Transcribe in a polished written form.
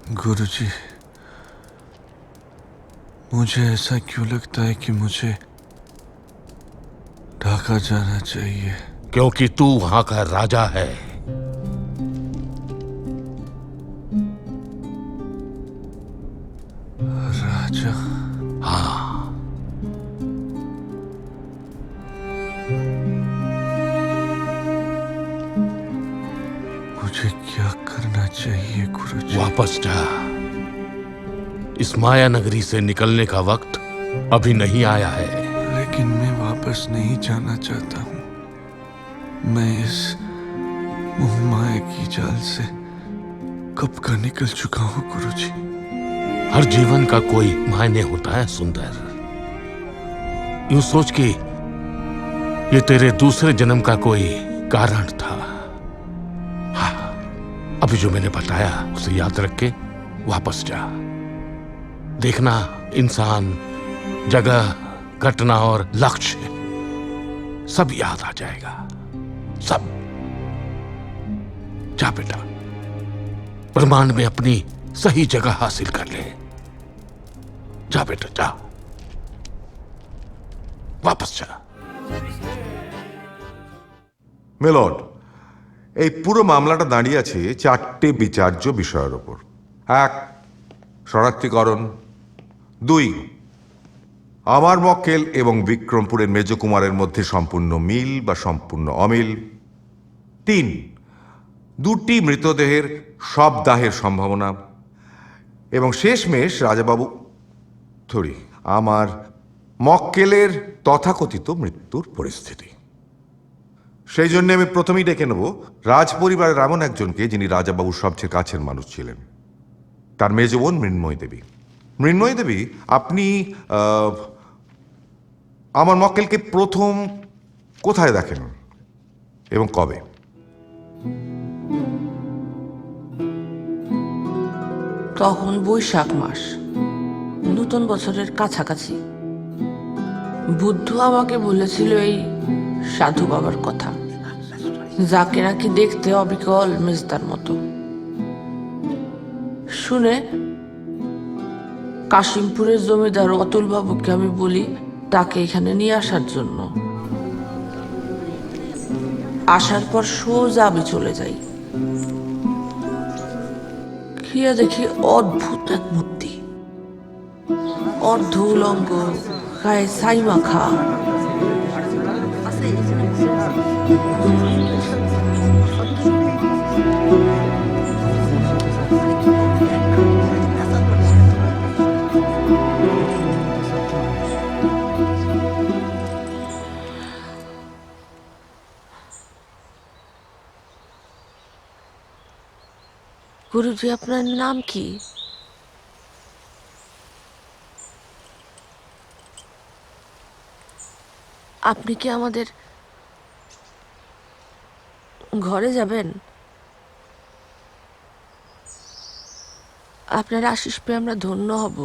गुरुजी, मुझे ऐसा क्यों लगता है कि मुझे ढाका जाना चाहिए? क्योंकि तू वहां का राजा है। राजा? हाँ, मुझे क्या करना चाहिए गुरुजी? वापस जा। इस माया नगरी से निकलने का वक्त अभी नहीं आया है। लेकिन मैं वापस नहीं जाना चाहता हूँ। मैं इस मोह माया की जाल से कब का निकल चुका हूँ गुरुजी। हर जीवन का कोई मायने होता है सुंदर। यूं सोच कि ये तेरे दूसरे जन्म का कोई कारण था। हाँ, अभी जो मैंने बताया उसे याद रख के वापस जा। देखना, इंसान, जगह, घटना और लक्ष्य सब याद आ जाएगा। सब। जा बेटा, ब्रह्मांड में अपनी सही जगह हासिल कर ले। जा बेटा, जा, वापस जा। মিলর্ড, এই পুরো মামলাটা দাঁড়িয়ে আছে চারটে বিচার্য বিষয়ের ওপর। এক, শরণার্থীকরণ। দুই, আমার মক্কেল এবং বিক্রমপুরের মেজকুমারের মধ্যে সম্পূর্ণ মিল বা সম্পূর্ণ অমিল। তিন, দুটি মৃতদেহের সব দাহের সম্ভাবনা। এবং শেষমেশ রাজাবাবু আমার মক্কেলের তথাকথিত মৃত্যুর পরিস্থিতি। সেই জন্য আমি প্রথমেই ডেকে নেব রাজ পরিবারের এমন একজনকে যিনি রাজাবাবুর সবচেয়ে কাছের মানুষ ছিলেন, তার মেজ বোন মৃন্ময়ী দেবী। মৃন্ময়ী দেবী, আপনি আমার মক্কেলকে প্রথম কোথায় দেখেন এবং কবে? তখন বৈশাখ মাস, নতুন বছরের কাছাকাছি। বুদ্ধ আমাকে বলেছিল এই সাধু বাবার কথা, যাকে নাকি দেখতে অবিকল মেজদার মতো। শুনে কাশিমপুরের জমিদার অতুল বাবুকে আমি বলি তাকে এখানে নিয়ে আসার জন্য। আসার পর সোজা আমি চলে যাই। গিয়ে দেখি অদ্ভুত এক মূর্তি, অর্ধ উলঙ্গ, গায়ে ছাই মাখা। গুরুজি, আপনার নাম কি? আপনি কি আমাদের ঘরে যাবেন? আপনার আশীষ পেয়ে আমরা ধন্য হব।